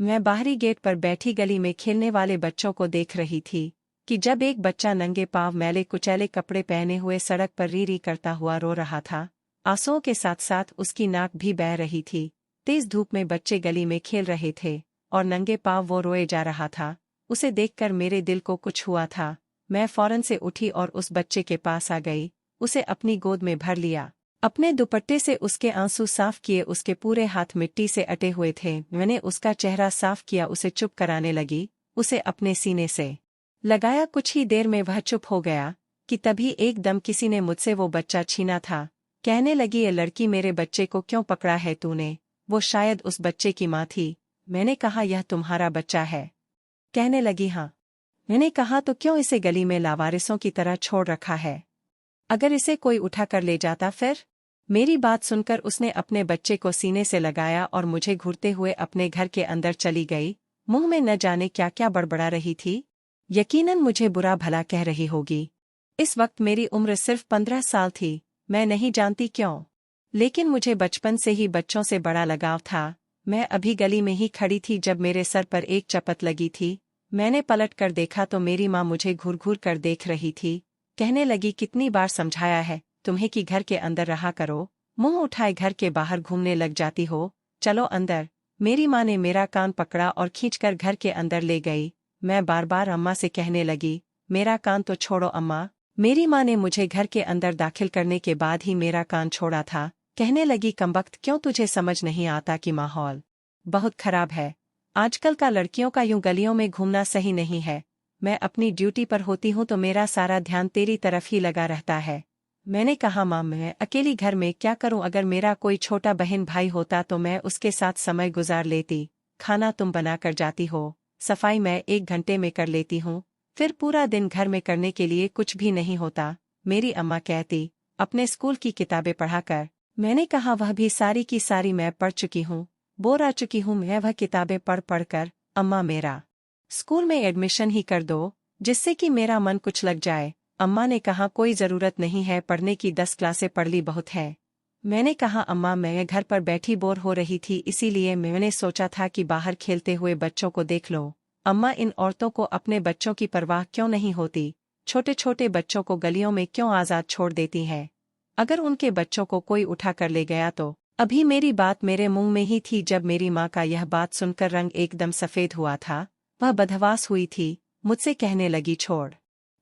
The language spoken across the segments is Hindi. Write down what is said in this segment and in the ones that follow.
मैं बाहरी गेट पर बैठी गली में खेलने वाले बच्चों को देख रही थी कि जब एक बच्चा नंगे पांव मैले कुचैले कपड़े पहने हुए सड़क पर री री करता हुआ रो रहा था। आंसुओं के साथ साथ उसकी नाक भी बह रही थी। तेज धूप में बच्चे गली में खेल रहे थे और नंगे पांव वो रोए जा रहा था। उसे देखकर मेरे दिल को कुछ हुआ था। मैं फौरन से उठी और उस बच्चे के पास आ गई, उसे अपनी गोद में भर लिया। अपने दुपट्टे से उसके आंसू साफ किए, उसके पूरे हाथ मिट्टी से अटे हुए थे। मैंने उसका चेहरा साफ किया, उसे चुप कराने लगी, उसे अपने सीने से लगाया। कुछ ही देर में वह चुप हो गया कि तभी एकदम किसी ने मुझसे वो बच्चा छीना था। कहने लगी, ये लड़की मेरे बच्चे को क्यों पकड़ा है तूने? वो शायद उस बच्चे की माँ थी। मैंने कहा, यह तुम्हारा बच्चा है? कहने लगी, हाँ। मैंने कहा, तो क्यों इसे गली में लावारिसों की तरह छोड़ रखा है? अगर इसे कोई उठा कर ले जाता फिर? मेरी बात सुनकर उसने अपने बच्चे को सीने से लगाया और मुझे घूरते हुए अपने घर के अंदर चली गई। मुंह में न जाने क्या क्या बड़बड़ा रही थी। यकीनन मुझे बुरा भला कह रही होगी। इस वक्त मेरी उम्र सिर्फ 15 साल थी। मैं नहीं जानती क्यों, लेकिन मुझे बचपन से ही बच्चों से बड़ा लगाव था। मैं अभी गली में ही खड़ी थी जब मेरे सर पर एक चपत लगी थी। मैंने पलट कर देखा तो मेरी माँ मुझे घूर घूर कर देख रही थी। कहने लगी, कितनी बार समझाया है तुम्हें कि घर के अंदर रहा करो, मुंह उठाए घर के बाहर घूमने लग जाती हो। चलो अंदर। मेरी माँ ने मेरा कान पकड़ा और खींचकर घर के अंदर ले गई। मैं बार बार अम्मा से कहने लगी, मेरा कान तो छोड़ो अम्मा। मेरी माँ ने मुझे घर के अंदर दाखिल करने के बाद ही मेरा कान छोड़ा था। कहने लगी, कमबख्त, क्यों तुझे समझ नहीं आता कि माहौल बहुत खराब है। आजकल का लड़कियों का यूं गलियों में घूमना सही नहीं है। मैं अपनी ड्यूटी पर होती हूँ तो मेरा सारा ध्यान तेरी तरफ ही लगा रहता है। मैंने कहा, माँ, मैं अकेली घर में क्या करूं? अगर मेरा कोई छोटा बहन भाई होता तो मैं उसके साथ समय गुजार लेती। खाना तुम बना कर जाती हो, सफाई मैं 1 घंटे में कर लेती हूँ, फिर पूरा दिन घर में करने के लिए कुछ भी नहीं होता। मेरी अम्मा कहती, अपने स्कूल की किताबें पढ़ा कर। मैंने कहा, वह भी सारी की सारी मैं पढ़ चुकी हूँ, बोर आ चुकी हूँ मैं वह किताबें पढ़ पढ़ कर। अम्मा, मेरा स्कूल में एडमिशन ही कर दो, जिससे कि मेरा मन कुछ लग जाए। अम्मा ने कहा, कोई ज़रूरत नहीं है पढ़ने की, 10 क्लासें पढ़ ली बहुत है। मैंने कहा, अम्मा, मैं घर पर बैठी बोर हो रही थी, इसीलिए मैंने सोचा था कि बाहर खेलते हुए बच्चों को देख लो। अम्मा, इन औरतों को अपने बच्चों की परवाह क्यों नहीं होती? छोटे छोटे बच्चों को गलियों में क्यों आज़ाद छोड़ देती हैं? अगर उनके बच्चों को कोई उठा कर ले गया तो? अभी मेरी बात मेरे मुंह में ही थी जब मेरी माँ का यह बात सुनकर रंग एकदम सफ़ेद हुआ था। वह बदहवास हुई थी। मुझसे कहने लगी, छोड़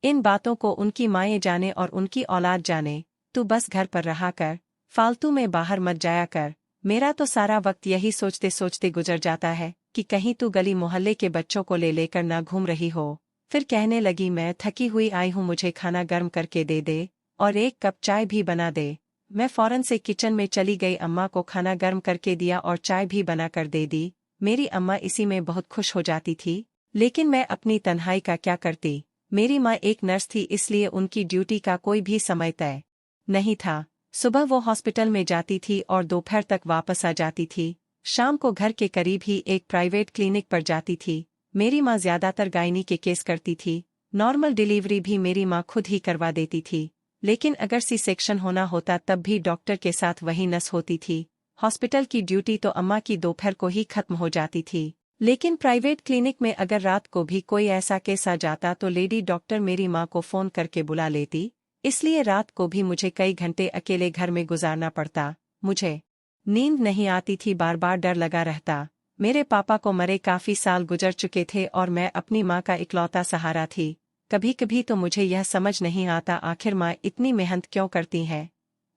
इन बातों को, उनकी माएँ जाने और उनकी औलाद जाने, तू बस घर पर रहा कर, फालतू में बाहर मत जाया कर। मेरा तो सारा वक्त यही सोचते सोचते गुजर जाता है कि कहीं तू गली मोहल्ले के बच्चों को ले लेकर ना घूम रही हो। फिर कहने लगी, मैं थकी हुई आई हूँ, मुझे खाना गर्म करके दे दे और 1 कप चाय भी बना दे। मैं फौरन से किचन में चली गई, अम्मा को खाना गर्म करके दिया और चाय भी बना कर दे दी। मेरी अम्मा इसी में बहुत खुश हो जाती थी, लेकिन मैं अपनी तन्हाई का क्या करती? मेरी माँ एक नर्स थी, इसलिए उनकी ड्यूटी का कोई भी समय तय नहीं था। सुबह वो हॉस्पिटल में जाती थी और दोपहर तक वापस आ जाती थी। शाम को घर के करीब ही एक प्राइवेट क्लिनिक पर जाती थी। मेरी माँ ज्यादातर गायनी के केस करती थी। नॉर्मल डिलीवरी भी मेरी माँ खुद ही करवा देती थी, लेकिन अगर सी सेक्शन होना होता तब भी डॉक्टर के साथ वही नस होती थी। हॉस्पिटल की ड्यूटी तो अम्मा की दोपहर को ही खत्म हो जाती थी, लेकिन प्राइवेट क्लिनिक में अगर रात को भी कोई ऐसा केस आ जाता तो लेडी डॉक्टर मेरी माँ को फ़ोन करके बुला लेती। इसलिए रात को भी मुझे कई घंटे अकेले घर में गुजारना पड़ता। मुझे नींद नहीं आती थी, बार बार डर लगा रहता। मेरे पापा को मरे काफ़ी साल गुजर चुके थे और मैं अपनी माँ का इकलौता सहारा थी। कभी कभी तो मुझे यह समझ नहीं आता, आखिर माँ इतनी मेहनत क्यों करती है?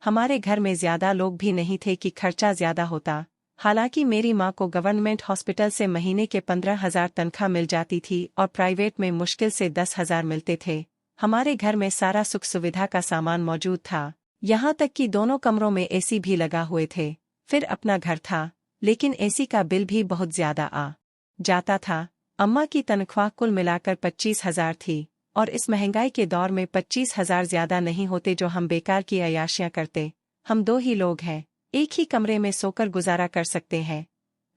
हमारे घर में ज़्यादा लोग भी नहीं थे कि खर्चा ज़्यादा होता। हालांकि मेरी माँ को गवर्नमेंट हॉस्पिटल से महीने के 15,000 तनख्वाह मिल जाती थी और प्राइवेट में मुश्किल से 10,000 मिलते थे। हमारे घर में सारा सुख सुविधा का सामान मौजूद था, यहाँ तक कि दोनों कमरों में एसी भी लगा हुए थे। फिर अपना घर था, लेकिन एसी का बिल भी बहुत ज़्यादा आ जाता था। अम्मा की तनख्वाह कुल मिलाकर 25,000 थी, और इस महंगाई के दौर में 25,000 ज़्यादा नहीं होते जो हम बेकार की अय्याशियाँ करते। हम 2 ही लोग हैं, एक ही कमरे में सोकर गुजारा कर सकते हैं।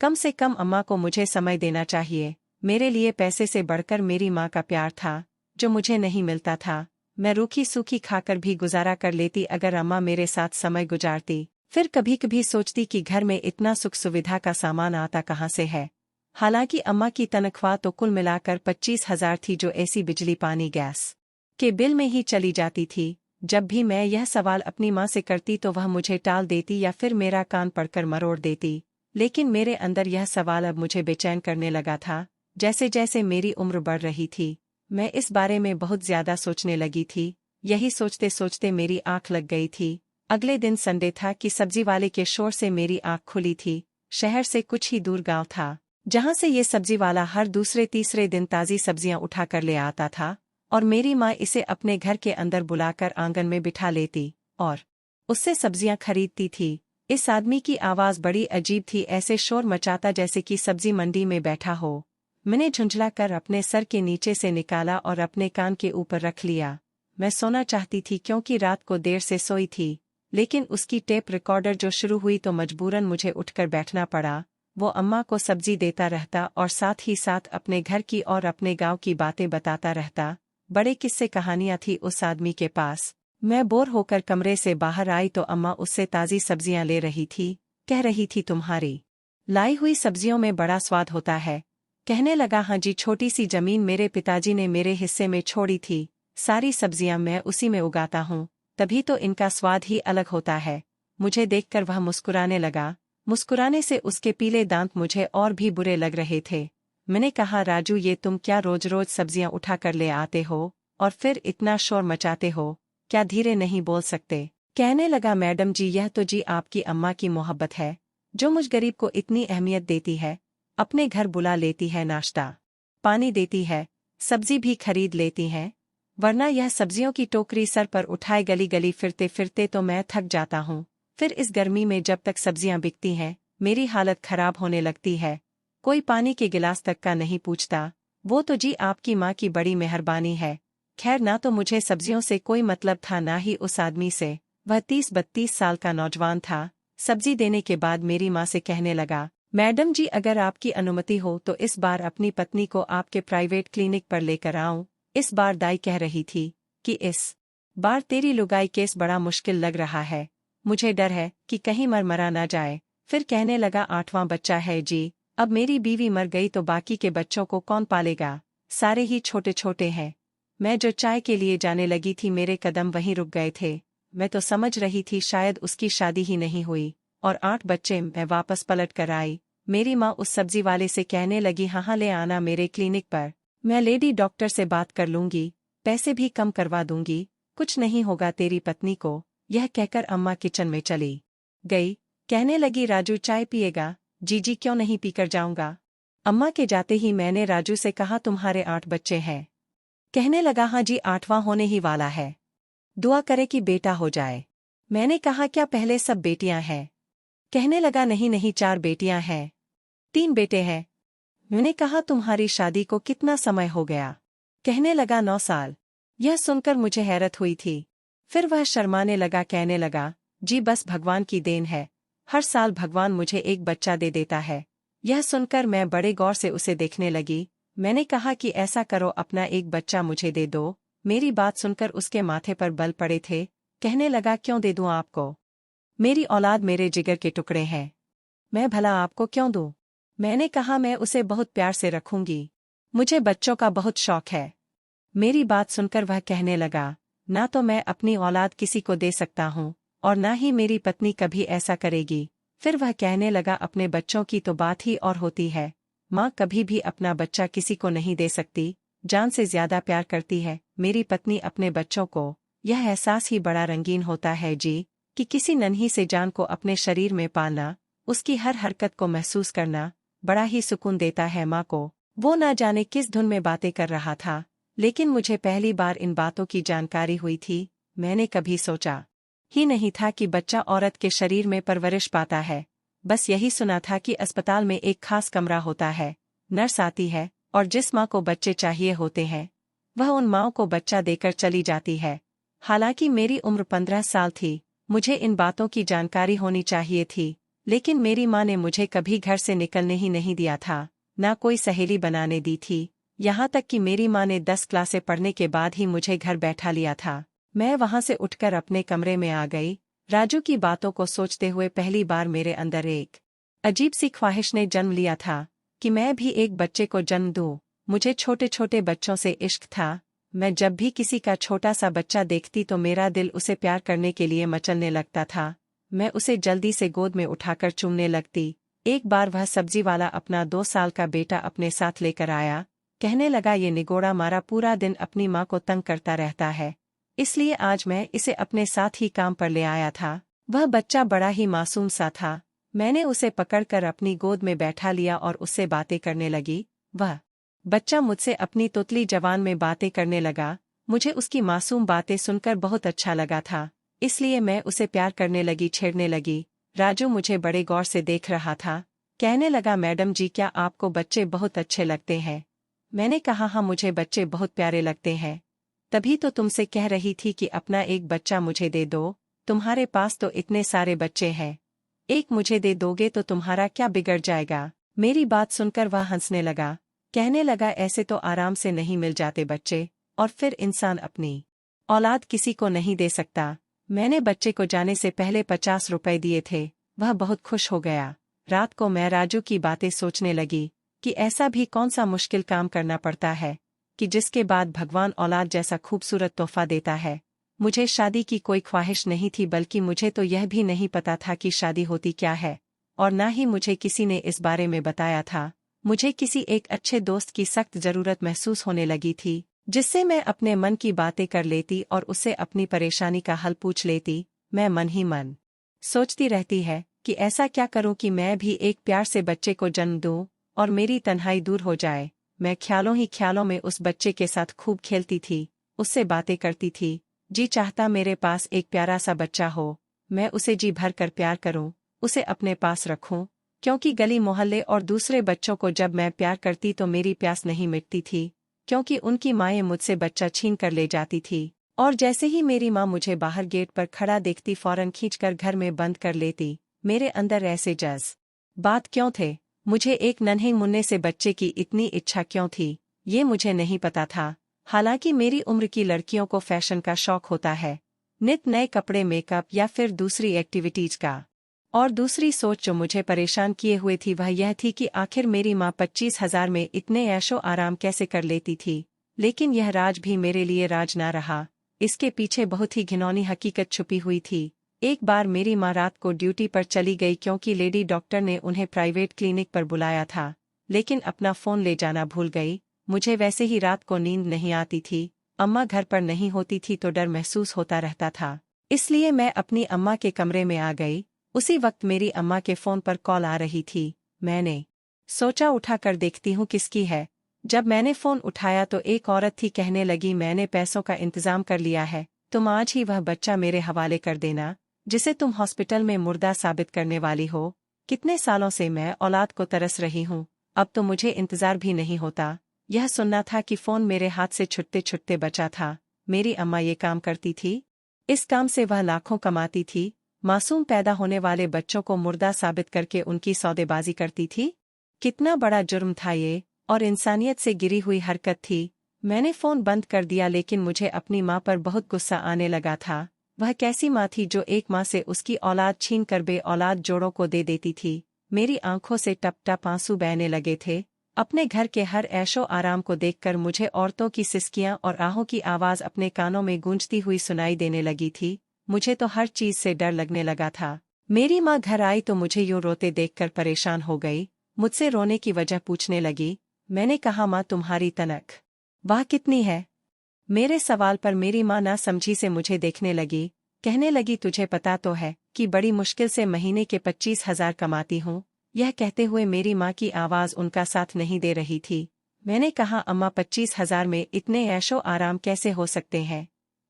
कम से कम अम्मा को मुझे समय देना चाहिए। मेरे लिए पैसे से बढ़कर मेरी माँ का प्यार था, जो मुझे नहीं मिलता था। मैं रूखी सूखी खाकर भी गुजारा कर लेती अगर अम्मा मेरे साथ समय गुजारती। फिर कभी कभी सोचती कि घर में इतना सुख सुविधा का सामान आता कहाँ से है। हालांकि अम्मा की तनख्वाह तो कुल मिलाकर 25,000 थी, जो ऐसी बिजली पानी गैस के बिल में ही चली जाती थी। जब भी मैं यह सवाल अपनी माँ से करती तो वह मुझे टाल देती या फिर मेरा कान पकड़कर मरोड़ देती। लेकिन मेरे अंदर यह सवाल अब मुझे बेचैन करने लगा था। जैसे जैसे मेरी उम्र बढ़ रही थी, मैं इस बारे में बहुत ज्यादा सोचने लगी थी। यही सोचते सोचते मेरी आंख लग गई थी। अगले दिन संडे था कि सब्जी वाले के शोर से मेरी आंख खुली थी। शहर से कुछ ही दूर गांव था, जहां से ये सब्जी वाला हर दूसरे तीसरे दिन ताज़ी सब्जियां उठा कर ले आता था, और मेरी माँ इसे अपने घर के अंदर बुलाकर आंगन में बिठा लेती और उससे सब्जियां खरीदती थी। इस आदमी की आवाज़ बड़ी अजीब थी, ऐसे शोर मचाता जैसे कि सब्जी मंडी में बैठा हो। मैंने झुंझला कर अपने सर के नीचे से निकाला और अपने कान के ऊपर रख लिया। मैं सोना चाहती थी क्योंकि रात को देर से सोई थी, लेकिन उसकी टेप रिकॉर्डर जो शुरू हुई तो मजबूरन मुझे उठकर बैठना पड़ा। वो अम्मा को सब्जी देता रहता और साथ ही साथ अपने घर की और अपने गांव की बातें बताता रहता। बड़े किस्से कहानियां थी उस आदमी के पास। मैं बोर होकर कमरे से बाहर आई तो अम्मा उससे ताज़ी सब्जियां ले रही थी। कह रही थी, तुम्हारी लाई हुई सब्जियों में बड़ा स्वाद होता है। कहने लगा, हाँ जी, छोटी सी जमीन मेरे पिताजी ने मेरे हिस्से में छोड़ी थी। सारी सब्जियां मैं उसी में उगाता हूँ, तभी तो इनका स्वाद ही अलग होता है। मुझे देखकर वह मुस्कुराने लगा। मुस्कुराने से उसके पीले दांत मुझे और भी बुरे लग रहे थे। मैंने कहा, राजू, ये तुम क्या रोज रोज सब्जियां उठा कर ले आते हो और फिर इतना शोर मचाते हो? क्या धीरे नहीं बोल सकते? कहने लगा, मैडम जी, यह तो जी आपकी अम्मा की मोहब्बत है, जो मुझ गरीब को इतनी अहमियत देती है। अपने घर बुला लेती है, नाश्ता पानी देती है, सब्जी भी खरीद लेती हैं। वरना यह सब्जियों की टोकरी सर पर उठाए गली गली फिरते फिरते तो मैं थक जाता हूँ। फिर इस गर्मी में जब तक सब्जियां बिकती हैं, मेरी हालत खराब होने लगती है। कोई पानी के गिलास तक का नहीं पूछता। वो तो जी आपकी माँ की बड़ी मेहरबानी है। खैर, ना तो मुझे सब्जियों से कोई मतलब था, ना ही उस आदमी से। वह 30-32 साल का नौजवान था। सब्जी देने के बाद मेरी माँ से कहने लगा, मैडम जी, अगर आपकी अनुमति हो तो इस बार अपनी पत्नी को आपके प्राइवेट क्लिनिक पर लेकर आऊं। इस बार दाई कह रही थी कि इस बार तेरी लुगाई केस बड़ा मुश्किल लग रहा है। मुझे डर है कि कहीं मर ना जाए। फिर कहने लगा, 8वां बच्चा है जी। अब मेरी बीवी मर गई तो बाकी के बच्चों को कौन पालेगा? सारे ही छोटे छोटे हैं। मैं जो चाय के लिए जाने लगी थी, मेरे कदम वहीं रुक गए थे। मैं तो समझ रही थी शायद उसकी शादी ही नहीं हुई। और 8 बच्चे। मैं वापस पलट कर आई। मेरी माँ उस सब्जी वाले से कहने लगी, हाँ ले आना मेरे क्लिनिक पर, मैं लेडी डॉक्टर से बात कर लूंगी, पैसे भी कम करवा दूंगी, कुछ नहीं होगा तेरी पत्नी को। यह कहकर अम्मा किचन में चली गई। कहने लगी, राजू चाय पिएगा? जी क्यों नहीं, पीकर जाऊंगा। अम्मा के जाते ही मैंने राजू से कहा, तुम्हारे 8 बच्चे हैं? कहने लगा, हाँ जी, 8वां होने ही वाला है। दुआ करे कि बेटा हो जाए। मैंने कहा, क्या पहले सब बेटियां हैं? कहने लगा, नहीं नहीं, 4 बेटियां हैं, 3 बेटे हैं। मैंने कहा, तुम्हारी शादी को कितना समय हो गया? कहने लगा, 9 साल। यह सुनकर मुझे हैरत हुई थी। फिर वह शर्माने लगा, कहने लगा, जी बस भगवान की देन है, हर साल भगवान मुझे एक बच्चा दे देता है। यह सुनकर मैं बड़े गौर से उसे देखने लगी। मैंने कहा कि ऐसा करो, अपना एक बच्चा मुझे दे दो। मेरी बात सुनकर उसके माथे पर बल पड़े थे। कहने लगा, क्यों दे दूं आपको? मेरी औलाद मेरे जिगर के टुकड़े हैं, मैं भला आपको क्यों दूं? मैंने कहा, मैं उसे बहुत प्यार से रखूंगी, मुझे बच्चों का बहुत शौक है। मेरी बात सुनकर वह कहने लगा, ना तो मैं अपनी औलाद किसी को दे सकता हूँ और ना ही मेरी पत्नी कभी ऐसा करेगी। फिर वह कहने लगा, अपने बच्चों की तो बात ही और होती है। माँ कभी भी अपना बच्चा किसी को नहीं दे सकती, जान से ज्यादा प्यार करती है मेरी पत्नी अपने बच्चों को। यह एहसास ही बड़ा रंगीन होता है जी, कि किसी नन्ही से जान को अपने शरीर में पालना, उसकी हर हरकत को महसूस करना बड़ा ही सुकून देता है माँ को। वो ना जाने किस धुन में बातें कर रहा था, लेकिन मुझे पहली बार इन बातों की जानकारी हुई थी। मैंने कभी सोचा ही नहीं था कि बच्चा औरत के शरीर में परवरिश पाता है। बस यही सुना था कि अस्पताल में एक खास कमरा होता है, नर्स आती है और जिस माँ को बच्चे चाहिए होते हैं, वह उन माँओं को बच्चा देकर चली जाती है। हालांकि मेरी उम्र 15 साल थी, मुझे इन बातों की जानकारी होनी चाहिए थी, लेकिन मेरी माँ ने मुझे कभी घर से निकलने ही नहीं दिया था, ना कोई सहेली बनाने दी थी। यहाँ तक कि मेरी माँ ने 10 क्लासें पढ़ने के बाद ही मुझे घर बैठा लिया था। मैं वहाँ से उठकर अपने कमरे में आ गई। राजू की बातों को सोचते हुए पहली बार मेरे अंदर एक अजीब सी ख्वाहिश ने जन्म लिया था कि मैं भी एक बच्चे को जन्म दूं। मुझे छोटे छोटे बच्चों से इश्क था। मैं जब भी किसी का छोटा सा बच्चा देखती तो मेरा दिल उसे प्यार करने के लिए मचलने लगता था। मैं उसे जल्दी से गोद में उठाकर चूमने लगती। एक बार वह सब्जी वाला अपना 2 साल का बेटा अपने साथ लेकर आया। कहने लगा, ये निगोड़ा मारा पूरा दिन अपनी माँ को तंग करता रहता है, इसलिए आज मैं इसे अपने साथ ही काम पर ले आया था। वह बच्चा बड़ा ही मासूम सा था। मैंने उसे पकड़कर अपनी गोद में बैठा लिया और उससे बातें करने लगी। वह बच्चा मुझसे अपनी तोतली जबान में बातें करने लगा। मुझे उसकी मासूम बातें सुनकर बहुत अच्छा लगा था, इसलिए मैं उसे प्यार करने लगी, छेड़ने लगी। राजू मुझे बड़े गौर से देख रहा था। कहने लगा, मैडम जी, क्या आपको बच्चे बहुत अच्छे लगते हैं? मैंने कहा, हाँ, मुझे बच्चे बहुत प्यारे लगते हैं। तभी तो तुमसे कह रही थी कि अपना एक बच्चा मुझे दे दो। तुम्हारे पास तो इतने सारे बच्चे हैं, एक मुझे दे दोगे तो तुम्हारा क्या बिगड़ जाएगा? मेरी बात सुनकर वह हंसने लगा। कहने लगा, ऐसे तो आराम से नहीं मिल जाते बच्चे, और फिर इंसान अपनी औलाद किसी को नहीं दे सकता। मैंने बच्चे को जाने से पहले 50 रुपए दिए थे। वह बहुत खुश हो गया। रात को मैं राजू की बातें सोचने लगी कि ऐसा भी कौन सा मुश्किल काम करना पड़ता है कि जिसके बाद भगवान औलाद जैसा खूबसूरत तोहफा देता है। मुझे शादी की कोई ख्वाहिश नहीं थी, बल्कि मुझे तो यह भी नहीं पता था कि शादी होती क्या है, और ना ही मुझे किसी ने इस बारे में बताया था। मुझे किसी एक अच्छे दोस्त की सख्त जरूरत महसूस होने लगी थी, जिससे मैं अपने मन की बातें कर लेती और उससे अपनी परेशानी का हल पूछ लेती। मैं मन ही मन सोचती रहती है कि ऐसा क्या करूं कि मैं भी एक प्यार से बच्चे को जन्म दूं और मेरी तन्हाई दूर हो जाए। मैं ख्यालों ही ख्यालों में उस बच्चे के साथ खूब खेलती थी, उससे बातें करती थी। जी चाहता मेरे पास एक प्यारा सा बच्चा हो, मैं उसे जी भर कर प्यार करूं, उसे अपने पास रखूं। क्योंकि गली मोहल्ले और दूसरे बच्चों को जब मैं प्यार करती तो मेरी प्यास नहीं मिटती थी, क्योंकि उनकी माएँ मुझसे बच्चा छीन कर ले जाती थी। और जैसे ही मेरी माँ मुझे बाहर गेट पर खड़ा देखती, फौरन खींचकर घर में बंद कर लेती। मेरे अंदर ऐसे बात क्यों थे? मुझे एक नन्हे मुन्ने से बच्चे की इतनी इच्छा क्यों थी, ये मुझे नहीं पता था। हालांकि मेरी उम्र की लड़कियों को फैशन का शौक होता है, नित नए कपड़े, मेकअप या फिर दूसरी एक्टिविटीज का। और दूसरी सोच जो मुझे परेशान किए हुए थी वह यह थी कि आखिर मेरी माँ 25,000 में इतने ऐशो आराम कैसे कर लेती थी। लेकिन यह राज भी मेरे लिए राज ना रहा, इसके पीछे बहुत ही घिनौनी हकीकत छुपी हुई थी। एक बार मेरी माँ रात को ड्यूटी पर चली गई, क्योंकि लेडी डॉक्टर ने उन्हें प्राइवेट क्लिनिक पर बुलाया था, लेकिन अपना फ़ोन ले जाना भूल गई। मुझे वैसे ही रात को नींद नहीं आती थी। अम्मा घर पर नहीं होती थी तो डर महसूस होता रहता था, इसलिए मैं अपनी अम्मा के कमरे में आ गई। उसी वक्त मेरी अम्मा के फ़ोन पर कॉल आ रही थी। मैंने सोचा उठा कर देखती हूँ किसकी है। जब मैंने फ़ोन उठाया तो एक औरत थी। कहने लगी, मैंने पैसों का इंतज़ाम कर लिया है, तुम आज ही वह बच्चा मेरे हवाले कर देना जिसे तुम हॉस्पिटल में मुर्दा साबित करने वाली हो। कितने सालों से मैं औलाद को तरस रही हूँ, अब तो मुझे इंतज़ार भी नहीं होता। यह सुनना था कि फ़ोन मेरे हाथ से छुटते छुटते बचा था। मेरी अम्मा ये काम करती थी, इस काम से वह लाखों कमाती थी। मासूम पैदा होने वाले बच्चों को मुर्दा साबित करके उनकी सौदेबाजी करती थी। कितना बड़ा जुर्म था ये, और इंसानियत से गिरी हुई हरकत थी। मैंने फ़ोन बंद कर दिया, लेकिन मुझे अपनी माँ पर बहुत गुस्सा आने लगा था। वह कैसी माँ थी जो एक माँ से उसकी औलाद छीन कर बे औलाद जोड़ों को दे देती थी। मेरी आंखों से टप टप आंसू बहने लगे थे। अपने घर के हर ऐशो आराम को देखकर मुझे औरतों की सिसकियां और आहों की आवाज़ अपने कानों में गूंजती हुई सुनाई देने लगी थी। मुझे तो हर चीज़ से डर लगने लगा था। मेरी माँ घर आई तो मुझे यूं रोते देखकर परेशान हो गई। मुझसे रोने की वजह पूछने लगी। मैंने कहा, माँ, तुम्हारी तनख्वाह कितनी है? मेरे सवाल पर मेरी माँ ना समझी से मुझे देखने लगी। कहने लगी, तुझे पता तो है कि बड़ी मुश्किल से महीने के 25,000 कमाती हूँ। यह कहते हुए मेरी माँ की आवाज़ उनका साथ नहीं दे रही थी। मैंने कहा, अम्मा, 25,000 में इतने ऐशो आराम कैसे हो सकते हैं?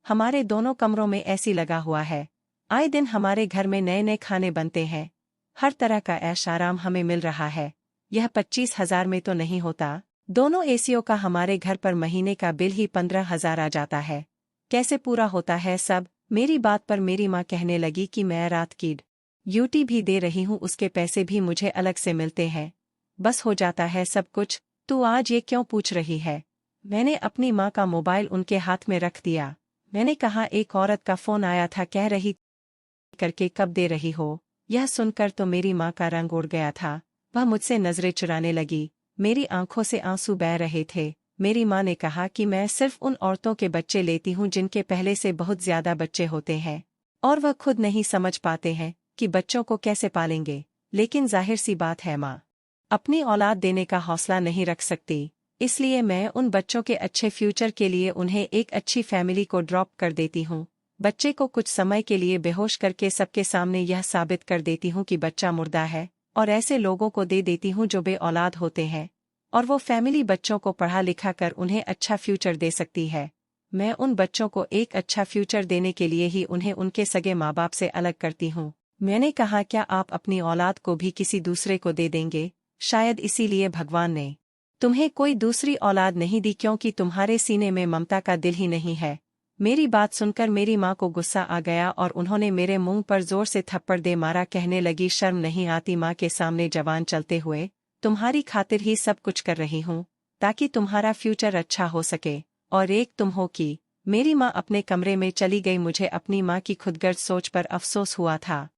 हमारे दोनों कमरों में एसी लगा हुआ है, आए दिन हमारे घर में नए नए खाने बनते हैं, हर तरह का ऐश आराम हमें मिल रहा है। यह 25,000 में तो नहीं होता। दोनों एसीओं का हमारे घर पर महीने का बिल ही 15,000 आ जाता है। कैसे पूरा होता है सब? मेरी बात पर मेरी माँ कहने लगी कि मैं रात की ड्यूटी भी दे रही हूँ, उसके पैसे भी मुझे अलग से मिलते हैं, बस हो जाता है सब कुछ। तू आज ये क्यों पूछ रही है? मैंने अपनी माँ का मोबाइल उनके हाथ में रख दिया। मैंने कहा, एक औरत का फ़ोन आया था, कह रही करके कब दे रही हो? यह सुनकर तो मेरी माँ का रंग उड़ गया था। वह मुझसे नज़रें चुराने लगी। मेरी आंखों से आंसू बह रहे थे। मेरी माँ ने कहा कि मैं सिर्फ उन औरतों के बच्चे लेती हूँ जिनके पहले से बहुत ज्यादा बच्चे होते हैं और वह खुद नहीं समझ पाते हैं कि बच्चों को कैसे पालेंगे। लेकिन जाहिर सी बात है, माँ अपनी औलाद देने का हौसला नहीं रख सकती, इसलिए मैं उन बच्चों के अच्छे फ्यूचर के लिए उन्हें एक अच्छी फैमिली को ड्रॉप कर देती हूँ। बच्चे को कुछ समय के लिए बेहोश करके सबके सामने यह साबित कर देती हूँ कि बच्चा मुर्दा है और ऐसे लोगों को दे देती हूँ जो बे औलाद होते हैं, और वो फैमिली बच्चों को पढ़ा लिखा कर उन्हें अच्छा फ्यूचर दे सकती है। मैं उन बच्चों को एक अच्छा फ्यूचर देने के लिए ही उन्हें उनके सगे माँ बाप से अलग करती हूँ। मैंने कहा, क्या आप अपनी औलाद को भी किसी दूसरे को दे देंगे? शायद इसीलिए भगवान ने तुम्हें कोई दूसरी औलाद नहीं दी, क्योंकि तुम्हारे सीने में ममता का दिल ही नहीं है। मेरी बात सुनकर मेरी माँ को गुस्सा आ गया और उन्होंने मेरे मुंह पर जोर से थप्पड़ दे मारा। कहने लगी, शर्म नहीं आती माँ के सामने जवान चलते हुए? तुम्हारी खातिर ही सब कुछ कर रही हूँ ताकि तुम्हारा फ्यूचर अच्छा हो सके, और एक तुम हो कि। मेरी माँ अपने कमरे में चली गई। मुझे अपनी माँ की खुदगर्ज सोच पर अफसोस हुआ था।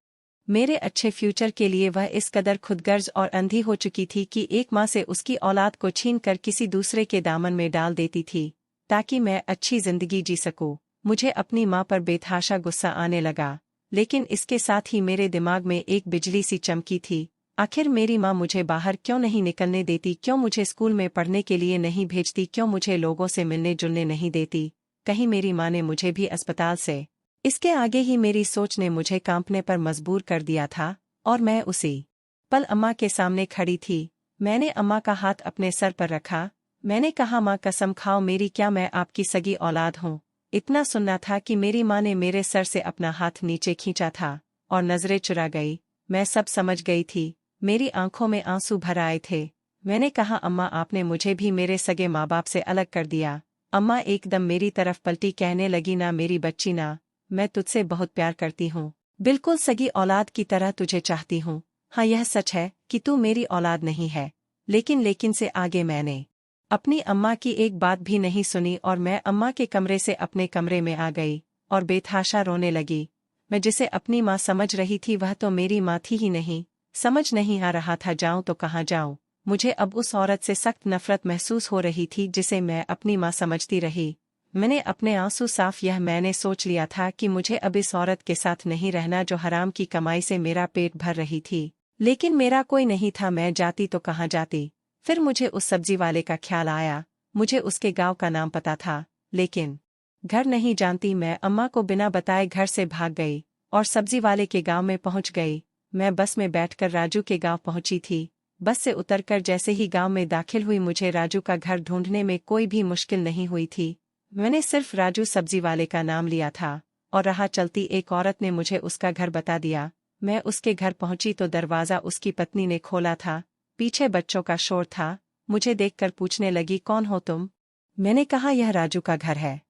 मेरे अच्छे फ्यूचर के लिए वह इस कदर खुदगर्ज और अंधी हो चुकी थी कि एक माँ से उसकी औलाद को छीन कर किसी दूसरे के दामन में डाल देती थी ताकि मैं अच्छी जिंदगी जी सकूं। मुझे अपनी माँ पर बेतहाशा गुस्सा आने लगा, लेकिन इसके साथ ही मेरे दिमाग में एक बिजली सी चमकी थी। आखिर मेरी माँ मुझे बाहर क्यों नहीं निकलने देती? क्यों मुझे स्कूल में पढ़ने के लिए नहीं भेजती? क्यों मुझे लोगों से मिलने जुलने नहीं देती? कहीं मेरी माँ ने मुझे भी अस्पताल से। इसके आगे ही मेरी सोच ने मुझे कांपने पर मजबूर कर दिया था, और मैं उसी पल अम्मा के सामने खड़ी थी। मैंने अम्मा का हाथ अपने सर पर रखा। मैंने कहा, माँ कसम खाओ मेरी, क्या मैं आपकी सगी औलाद हूँ? इतना सुनना था कि मेरी माँ ने मेरे सर से अपना हाथ नीचे खींचा था और नजरें चुरा गई। मैं सब समझ गई थी। मेरी आंखों में आंसू भर आए थे। मैंने कहा, अम्मा आपने मुझे भी मेरे सगे माँ बाप से अलग कर दिया। अम्मा एकदम मेरी तरफ पलटी। कहने लगी, ना मेरी बच्ची ना, मैं तुझसे बहुत प्यार करती हूँ, बिल्कुल सगी औलाद की तरह तुझे चाहती हूँ। हाँ, यह सच है कि तू मेरी औलाद नहीं है, लेकिन से आगे मैंने अपनी अम्मा की एक बात भी नहीं सुनी और मैं अम्मा के कमरे से अपने कमरे में आ गई और बेतहाशा रोने लगी। मैं जिसे अपनी माँ समझ रही थी वह तो मेरी माँ थी ही नहीं। समझ नहीं आ रहा था जाऊं तो कहाँ जाऊं। मुझे अब उस औरत से सख्त नफरत महसूस हो रही थी जिसे मैं अपनी माँ समझती रही। मैंने अपने आंसू साफ यह मैंने सोच लिया था कि मुझे अब इस औरत के साथ नहीं रहना जो हराम की कमाई से मेरा पेट भर रही थी। लेकिन मेरा कोई नहीं था, मैं जाती तो कहाँ जाती। फिर मुझे उस सब्जी वाले का ख्याल आया। मुझे उसके गांव का नाम पता था, लेकिन घर नहीं जानती। मैं अम्मा को बिना बताए घर से भाग गई और सब्जी वाले के गांव में पहुंच गई। मैं बस में बैठकर राजू के गांव पहुंची थी। बस से उतरकर जैसे ही गांव में दाखिल हुई मुझे राजू का घर ढूंढने में कोई भी मुश्किल नहीं हुई थी। मैंने सिर्फ राजू सब्जी वाले का नाम लिया था और राह चलती एक औरत ने मुझे उसका घर बता दिया। मैं उसके घर पहुंची तो दरवाजा उसकी पत्नी ने खोला था। पीछे बच्चों का शोर था। मुझे देखकर पूछने लगी, कौन हो तुम? मैंने कहा, यह राजू का घर है।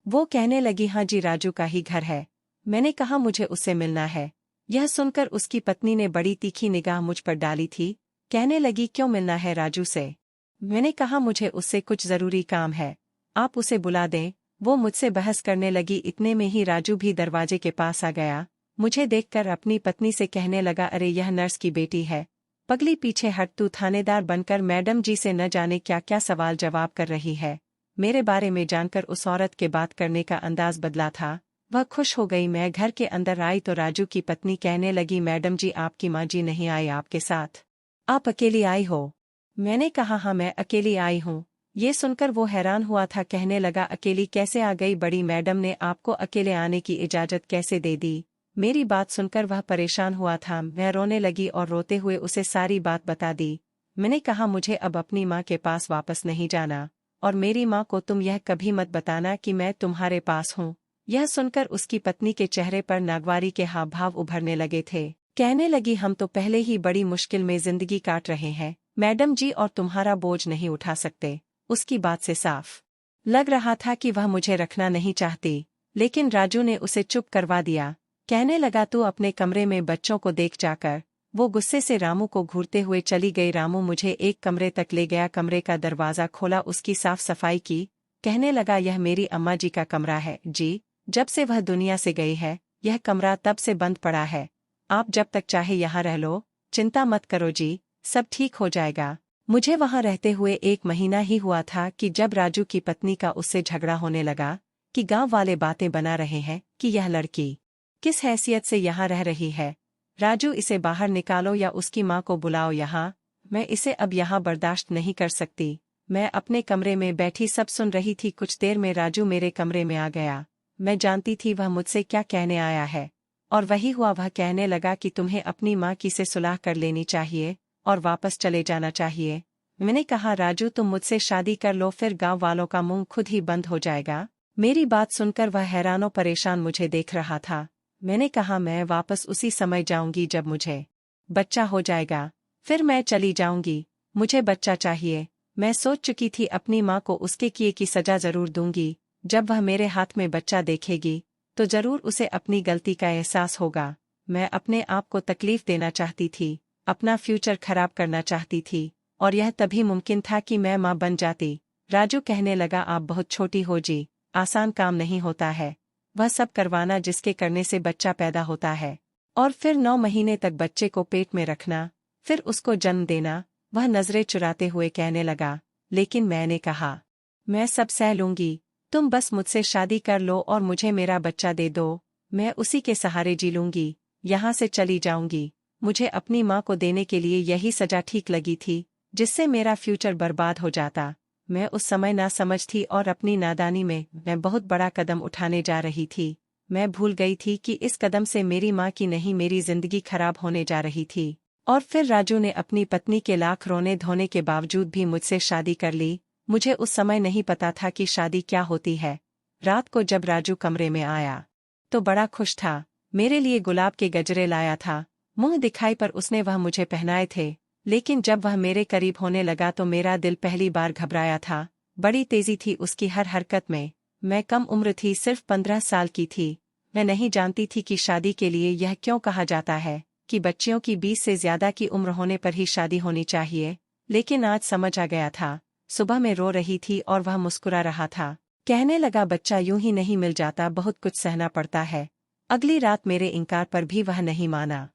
वो कहने लगी, हाँ जी, राजू का ही घर है। मैंने कहा, मुझे उससे मिलना है। यह सुनकर उसकी पत्नी ने बड़ी तीखी निगाह मुझ पर डाली थी। कहने लगी, क्यों मिलना है राजू से? मैंने कहा, मुझे उससे कुछ जरूरी काम है, आप उसे बुला दें। वो मुझसे बहस करने लगी। इतने में ही राजू भी दरवाजे के पास आ गया। मुझे देखकर अपनी पत्नी से कहने लगा, अरे यह नर्स की बेटी है, पगली पीछे हट, तू थानेदार बनकर मैडम जी से न जाने क्या क्या सवाल जवाब कर रही है। मेरे बारे में जानकर उस औरत के बात करने का अंदाज बदला था। वह खुश हो गई। मैं घर के अंदर आई तो राजू की पत्नी कहने लगी, मैडम जी आपकी माँ जी नहीं आई आपके साथ, आप अकेली आई हो? मैंने कहा, हाँ मैं अकेली आई हूँ। ये सुनकर वो हैरान हुआ था। कहने लगा, अकेली कैसे आ गई? बड़ी मैडम ने आपको अकेले आने की इजाजत कैसे दे दी? मेरी बात सुनकर वह परेशान हुआ था। मैं रोने लगी और रोते हुए उसे सारी बात बता दी। मैंने कहा, मुझे अब अपनी माँ के पास वापस नहीं जाना, और मेरी माँ को तुम यह कभी मत बताना कि मैं तुम्हारे पास हूँ। यह सुनकर उसकी पत्नी के चेहरे पर नागवारी के हाव भाव उभरने लगे थे। कहने लगी, हम तो पहले ही बड़ी मुश्किल में जिंदगी काट रहे हैं मैडम जी, और तुम्हारा बोझ नहीं उठा सकते। उसकी बात से साफ लग रहा था कि वह मुझे रखना नहीं चाहती, लेकिन राजू ने उसे चुप करवा दिया। कहने लगा, तू अपने कमरे में बच्चों को देख जाकर। वो गुस्से से रामू को घूरते हुए चली गई। रामू मुझे एक कमरे तक ले गया। कमरे का दरवाजा खोला, उसकी साफ सफाई की। कहने लगा, यह मेरी अम्मा जी का कमरा है जी। जब से वह दुनिया से गई है यह कमरा तब से बंद पड़ा है। आप जब तक चाहे यहाँ रह लो, चिंता मत करो जी, सब ठीक हो जाएगा। मुझे वहां रहते हुए 1 महीना ही हुआ था कि जब राजू की पत्नी का उससे झगड़ा होने लगा कि गांव वाले बातें बना रहे हैं कि यह लड़की किस हैसियत से यहाँ रह रही है। राजू, इसे बाहर निकालो या उसकी माँ को बुलाओ यहाँ। मैं इसे अब यहाँ बर्दाश्त नहीं कर सकती। मैं अपने कमरे में बैठी सब सुन रही थी। कुछ देर में राजू मेरे कमरे में आ गया। मैं जानती थी वह मुझसे क्या कहने आया है, और वही हुआ। वह कहने लगा कि तुम्हें अपनी माँ की से सुलह कर लेनी चाहिए और वापस चले जाना चाहिए। मैंने कहा, राजू तुम मुझसे शादी कर लो, फिर गांव वालों का मुंह खुद ही बंद हो जाएगा। मेरी बात सुनकर वह हैरानों परेशान मुझे देख रहा था। मैंने कहा, मैं वापस उसी समय जाऊंगी जब मुझे बच्चा हो जाएगा, फिर मैं चली जाऊंगी। मुझे बच्चा चाहिए। मैं सोच चुकी थी अपनी माँ को उसके किए की सजा जरूर दूंगी। जब वह मेरे हाथ में बच्चा देखेगी तो जरूर उसे अपनी गलती का एहसास होगा। मैं अपने आप को तकलीफ देना चाहती थी, अपना फ्यूचर खराब करना चाहती थी, और यह तभी मुमकिन था कि मैं माँ बन जाती। राजू कहने लगा, आप बहुत छोटी हो जी, आसान काम नहीं होता है वह सब करवाना जिसके करने से बच्चा पैदा होता है, और फिर 9 महीने तक बच्चे को पेट में रखना, फिर उसको जन्म देना। वह नजरें चुराते हुए कहने लगा। लेकिन मैंने कहा, मैं सब सह लूंगी, तुम बस मुझसे शादी कर लो और मुझे मेरा बच्चा दे दो। मैं उसी के सहारे जी लूंगी, यहाँ से चली जाऊंगी। मुझे अपनी माँ को देने के लिए यही सजा ठीक लगी थी, जिससे मेरा फ्यूचर बर्बाद हो जाता। मैं उस समय ना समझ थी और अपनी नादानी में मैं बहुत बड़ा कदम उठाने जा रही थी। मैं भूल गई थी कि इस कदम से मेरी माँ की नहीं मेरी जिंदगी खराब होने जा रही थी। और फिर राजू ने अपनी पत्नी के लाख रोने धोने के बावजूद भी मुझसे शादी कर ली। मुझे उस समय नहीं पता था कि शादी क्या होती है। रात को जब राजू कमरे में आया तो बड़ा खुश था। मेरे लिए गुलाब के गजरे लाया था। मुंह दिखाई पर उसने वह मुझे पहनाए थे, लेकिन जब वह मेरे करीब होने लगा तो मेरा दिल पहली बार घबराया था। बड़ी तेजी थी उसकी हर हरकत में। मैं कम उम्र थी, सिर्फ 15 साल की थी। मैं नहीं जानती थी कि शादी के लिए यह क्यों कहा जाता है कि बच्चियों की 20 से ज्यादा की उम्र होने पर ही शादी होनी चाहिए, लेकिन आज समझ आ गया था। सुबह मैं रो रही थी और वह मुस्कुरा रहा था। कहने लगा, बच्चा यूं ही नहीं मिल जाता, बहुत कुछ सहना पड़ता है। अगली रात मेरे इनकार पर भी वह नहीं माना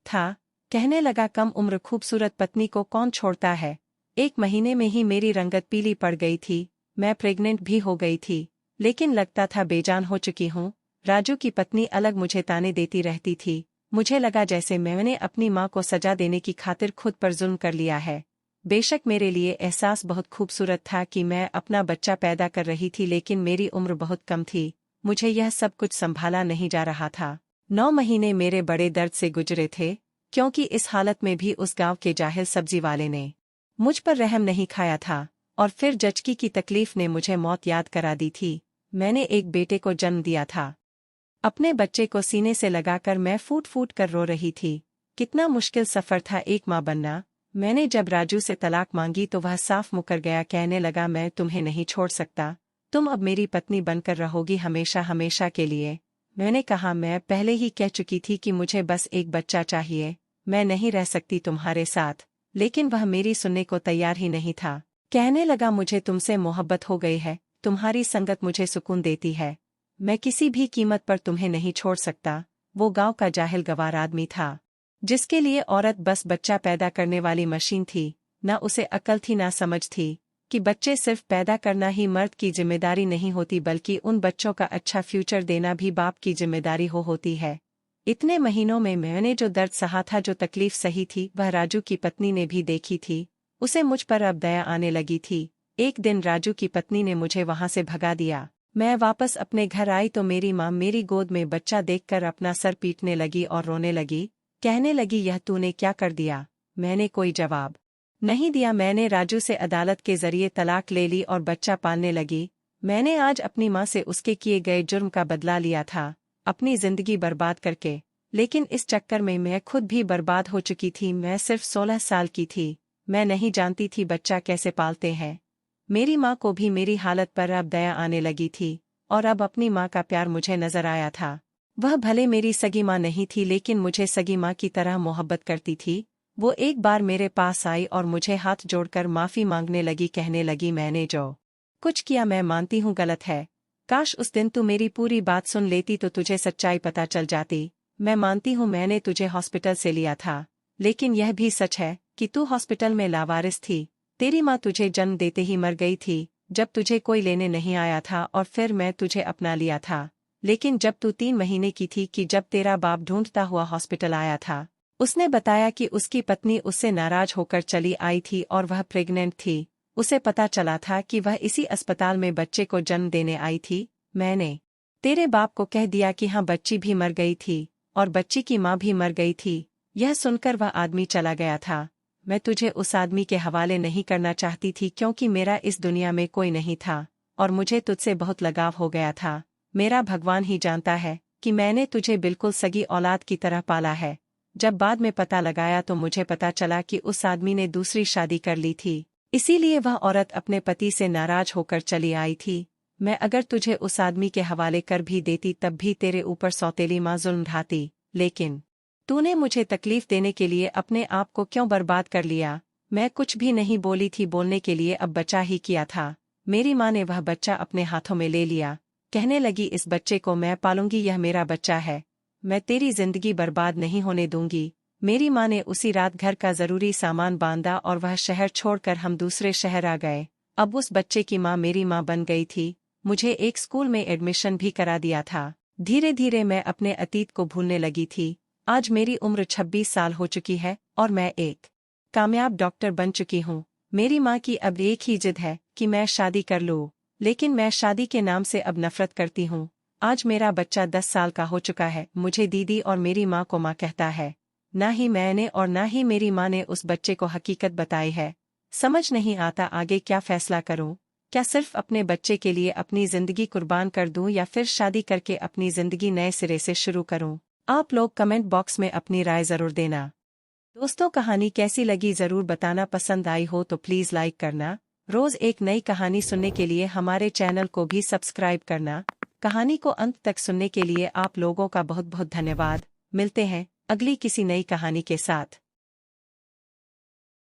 था। कहने लगा, कम उम्र खूबसूरत पत्नी को कौन छोड़ता है। 1 महीने में ही मेरी रंगत पीली पड़ गई थी। मैं प्रेग्नेंट भी हो गई थी, लेकिन लगता था बेजान हो चुकी हूँ। राजू की पत्नी अलग मुझे ताने देती रहती थी। मुझे लगा जैसे मैंने अपनी माँ को सजा देने की खातिर खुद पर जुल्म कर लिया है। बेशक मेरे लिए एहसास बहुत खूबसूरत था कि मैं अपना बच्चा पैदा कर रही थी, लेकिन मेरी उम्र बहुत कम थी। मुझे यह सब कुछ संभाला नहीं जा रहा था। 9 महीने मेरे बड़े दर्द से गुजरे थे, क्योंकि इस हालत में भी उस गांव के जाहिल सब्जी वाले ने मुझ पर रहम नहीं खाया था, और फिर जचकी की तकलीफ ने मुझे मौत याद करा दी थी। मैंने एक बेटे को जन्म दिया था। अपने बच्चे को सीने से लगाकर मैं फूट फूट कर रो रही थी। कितना मुश्किल सफर था एक माँ बनना। मैंने जब राजू से तलाक मांगी तो वह साफ मुकर गया। कहने लगा, मैं तुम्हें नहीं छोड़ सकता, तुम अब मेरी पत्नी बनकर रहोगी हमेशा हमेशा के लिए। मैंने कहा, मैं पहले ही कह चुकी थी कि मुझे बस एक बच्चा चाहिए, मैं नहीं रह सकती तुम्हारे साथ। लेकिन वह मेरी सुनने को तैयार ही नहीं था। कहने लगा, मुझे तुमसे मोहब्बत हो गई है, तुम्हारी संगत मुझे सुकून देती है, मैं किसी भी कीमत पर तुम्हें नहीं छोड़ सकता। वो गांव का जाहिल गवार आदमी था, जिसके लिए औरत बस बच्चा पैदा करने वाली मशीन थी। न उसे अकल थी न समझ थी कि बच्चे सिर्फ पैदा करना ही मर्द की जिम्मेदारी नहीं होती, बल्कि उन बच्चों का अच्छा फ्यूचर देना भी बाप की जिम्मेदारी होती है। इतने महीनों में मैंने जो दर्द सहा था, जो तकलीफ सही थी, वह राजू की पत्नी ने भी देखी थी। उसे मुझ पर अब दया आने लगी थी। एक दिन राजू की पत्नी ने मुझे वहां से भगा दिया। मैं वापस अपने घर आई तो मेरी माँ मेरी गोद में बच्चा देखकर अपना सर पीटने लगी और रोने लगी। कहने लगी, यह तूने क्या कर दिया। मैंने कोई जवाब नहीं दिया। मैंने राजू से अदालत के जरिए तलाक ले ली और बच्चा पालने लगी। मैंने आज अपनी माँ से उसके किए गए जुर्म का बदला लिया था, अपनी जिंदगी बर्बाद करके। लेकिन इस चक्कर में मैं खुद भी बर्बाद हो चुकी थी। मैं सिर्फ 16 साल की थी। मैं नहीं जानती थी बच्चा कैसे पालते हैं। मेरी माँ को भी मेरी हालत पर अब दया आने लगी थी, और अब अपनी माँ का प्यार मुझे नजर आया था। वह भले मेरी सगी माँ नहीं थी, लेकिन मुझे सगी माँ की तरह मोहब्बत करती थी। वो एक बार मेरे पास आई और मुझे हाथ जोड़कर माफी मांगने लगी। कहने लगी, मैंने जो कुछ किया मैं मानती हूँ गलत है। काश उस दिन तू मेरी पूरी बात सुन लेती तो तुझे सच्चाई पता चल जाती। मैं मानती हूँ मैंने तुझे हॉस्पिटल से लिया था, लेकिन यह भी सच है कि तू हॉस्पिटल में लावारिस थी। तेरी माँ तुझे जन्म देते ही मर गई थी, जब तुझे कोई लेने नहीं आया था और फिर मैं तुझे अपना लिया था। लेकिन जब तू 3 महीने की थी कि जब तेरा बाप ढूंढता हुआ हॉस्पिटल आया था, उसने बताया कि उसकी पत्नी उससे नाराज होकर चली आई थी और वह प्रेग्नेंट थी। उसे पता चला था कि वह इसी अस्पताल में बच्चे को जन्म देने आई थी। मैंने तेरे बाप को कह दिया कि हाँ, बच्ची भी मर गई थी और बच्ची की माँ भी मर गई थी। यह सुनकर वह आदमी चला गया था। मैं तुझे उस आदमी के हवाले नहीं करना चाहती थी क्योंकि मेरा इस दुनिया में कोई नहीं था और मुझे तुझसे बहुत लगाव हो गया था। मेरा भगवान ही जानता है कि मैंने तुझे बिल्कुल सगी औलाद की तरह पाला है। जब बाद में पता लगाया तो मुझे पता चला कि उस आदमी ने दूसरी शादी कर ली थी, इसीलिए वह औरत अपने पति से नाराज होकर चली आई थी। मैं अगर तुझे उस आदमी के हवाले कर भी देती तब भी तेरे ऊपर सौतेली माँ जुल्म ढाती, लेकिन तूने मुझे तकलीफ देने के लिए अपने आप को क्यों बर्बाद कर लिया। मैं कुछ भी नहीं बोली थी, बोलने के लिए अब बचा ही किया था। मेरी माँ ने वह बच्चा अपने हाथों में ले लिया, कहने लगी इस बच्चे को मैं पालूंगी, यह मेरा बच्चा है, मैं तेरी जिंदगी बर्बाद नहीं होने दूंगी। मेरी माँ ने उसी रात घर का जरूरी सामान बांधा और वह शहर छोड़कर हम दूसरे शहर आ गए। अब उस बच्चे की माँ मेरी माँ बन गई थी। मुझे एक स्कूल में एडमिशन भी करा दिया था। धीरे धीरे मैं अपने अतीत को भूलने लगी थी। आज मेरी उम्र 26 साल हो चुकी है और मैं एक कामयाब डॉक्टर बन चुकी हूँ। मेरी माँ की अब एक ही जिद है कि मैं शादी कर लूँ, लेकिन मैं शादी के नाम से अब नफरत करती हूँ। आज मेरा बच्चा 10 साल का हो चुका है। मुझे दीदी और मेरी माँ को माँ कहता है। ना ही मैंने और ना ही मेरी माँ ने उस बच्चे को हकीकत बताई है। समझ नहीं आता आगे क्या फैसला करूँ। क्या सिर्फ अपने बच्चे के लिए अपनी जिंदगी कुर्बान कर दूं या फिर शादी करके अपनी जिंदगी नए सिरे से शुरू करूं। आप लोग कमेंट बॉक्स में अपनी राय जरूर देना। दोस्तों, कहानी कैसी लगी जरूर बताना। पसंद आई हो तो प्लीज लाइक करना। रोज एक नई कहानी सुनने के लिए हमारे चैनल को भी सब्सक्राइब करना। कहानी को अंत तक सुनने के लिए आप लोगों का बहुत बहुत धन्यवाद। मिलते हैं अगली किसी नई कहानी के साथ।